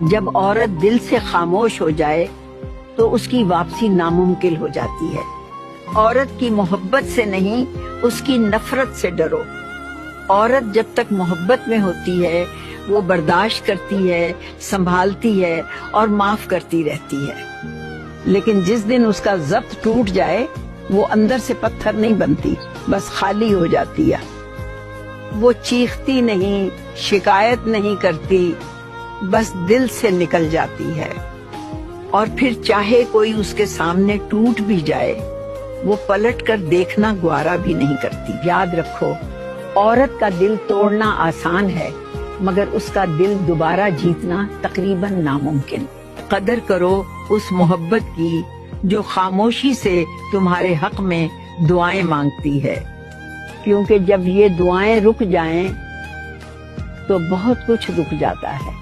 جب عورت دل سے خاموش ہو جائے تو اس کی واپسی ناممکن ہو جاتی ہے۔ عورت کی محبت سے نہیں، اس کی نفرت سے ڈرو۔ عورت جب تک محبت میں ہوتی ہے وہ برداشت کرتی ہے، سنبھالتی ہے اور معاف کرتی رہتی ہے، لیکن جس دن اس کا ضبط ٹوٹ جائے وہ اندر سے پتھر نہیں بنتی، بس خالی ہو جاتی ہے۔ وہ چیختی نہیں، شکایت نہیں کرتی، بس دل سے نکل جاتی ہے، اور پھر چاہے کوئی اس کے سامنے ٹوٹ بھی جائے وہ پلٹ کر دیکھنا گوارا بھی نہیں کرتی۔ یاد رکھو، عورت کا دل توڑنا آسان ہے مگر اس کا دل دوبارہ جیتنا تقریباً ناممکن۔ قدر کرو اس محبت کی جو خاموشی سے تمہارے حق میں دعائیں مانگتی ہے، کیونکہ جب یہ دعائیں رک جائیں تو بہت کچھ رک جاتا ہے۔